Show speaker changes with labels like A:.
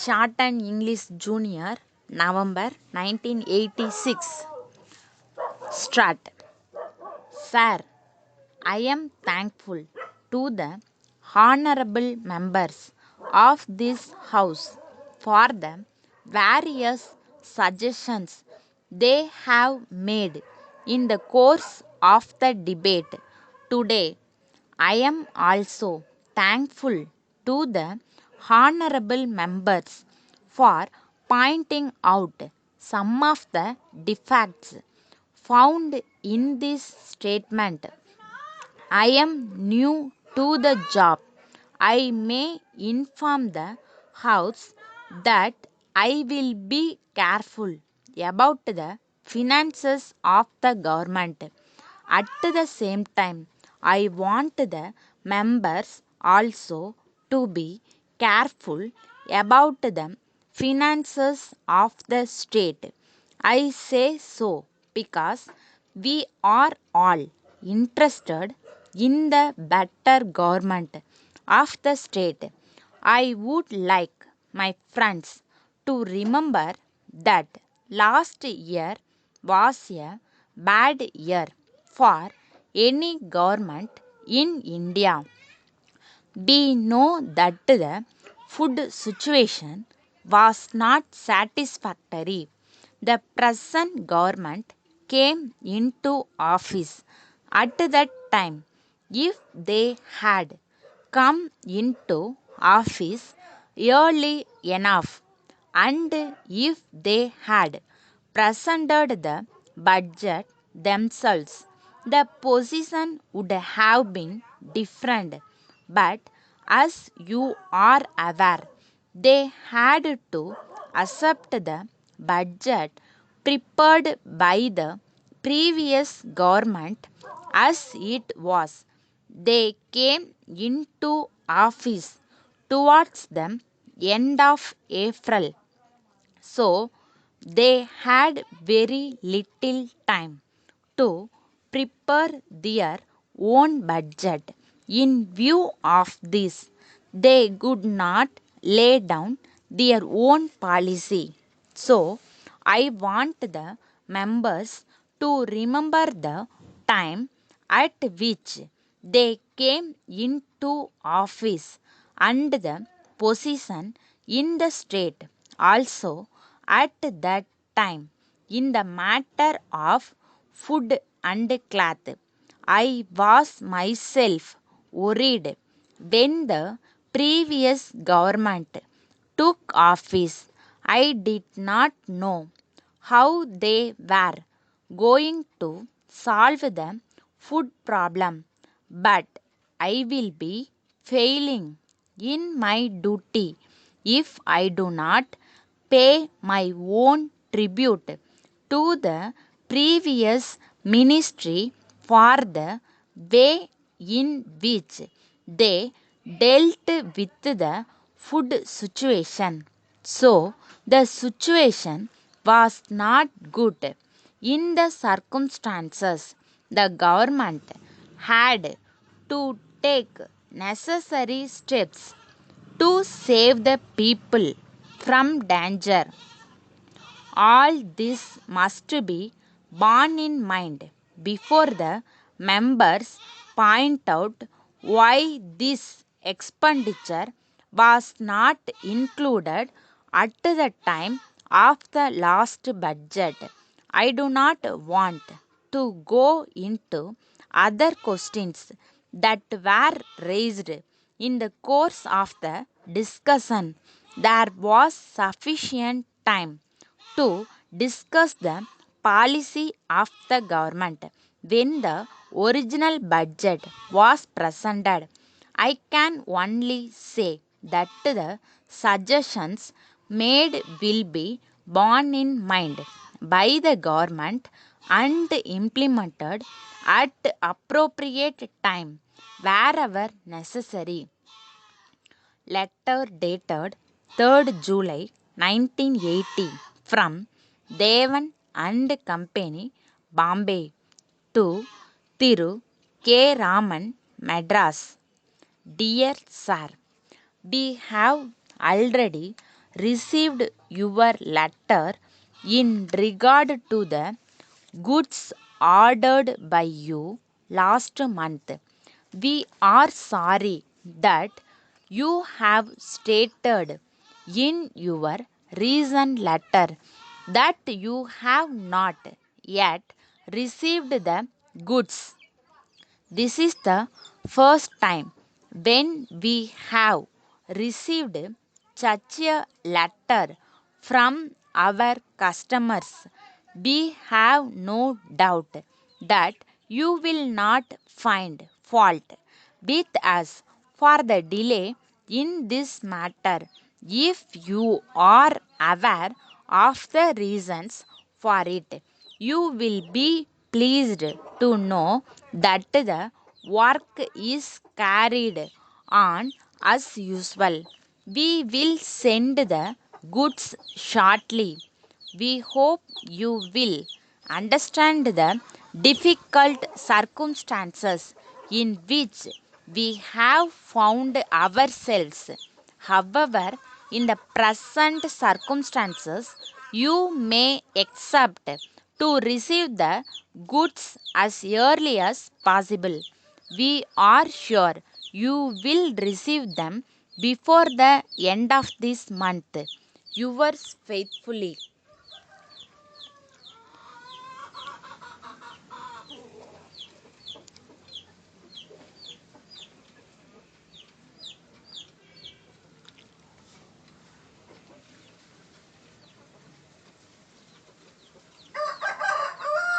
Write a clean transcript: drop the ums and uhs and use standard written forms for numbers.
A: Shorten English Junior, November 1986. Strat. Sir, I am thankful to the honorable members of this House for the various suggestions they have made in the course of the debate today. I am also thankful to the honorable members for pointing out some of the defects found in this statement. I am new to the job. I may inform the House that I will be careful about the finances of the government. At the same time, I want the members also to be careful about the finances of the state. I say so because we are all interested in the better government of the state. I would like my friends to remember that last year was a bad year for any government in India. We know that the food situation was not satisfactory. The present government came into office at that time. If they had come into office early enough and if they had presented the budget themselves, the position would have been different. But as you are aware, they had to accept the budget prepared by the previous government as it was. They came into office towards the end of April, so they had very little time to prepare their own budget. In view of this, they could not lay down their own policy. So, I want the members to remember the time at which they came into office and the position in the state also at that time in the matter of food and cloth. I was myself worried when the previous government took office. I did not know how they were going to solve the food problem, but I will be failing in my duty if I do not pay my own tribute to the previous ministry for the way in which they dealt with the food situation. So, the situation was not good. In the circumstances, the government had to take necessary steps to save the people from danger. All this must be borne in mind before the members point out why this expenditure was not included at the time of the last budget. I do not want to go into other questions that were raised in the course of the discussion. There was sufficient time to discuss the policy of the government when the original budget was presented. I can only say that the suggestions made will be borne in mind by the government and implemented at appropriate time wherever necessary. Letter dated 3rd July 1980 from Devan and Company, Bombay to Thiru K. Raman, Madras. Dear Sir, we have already received your letter in regard to the goods ordered by you last month. We are sorry that you have stated in your recent letter that you have not yet received the goods. This is the first time when we have received such a letter from our customers. We have no doubt that you will not find fault with us for the delay in this matter. If you are aware of the reasons for it, you will be pleased to know that the work is carried on as usual. We will send the goods shortly. We hope you will understand the difficult circumstances in which we have found ourselves. However, in the present circumstances, you may accept to receive the goods as early as possible. We are sure you will receive them before the end of this month. Yours faithfully,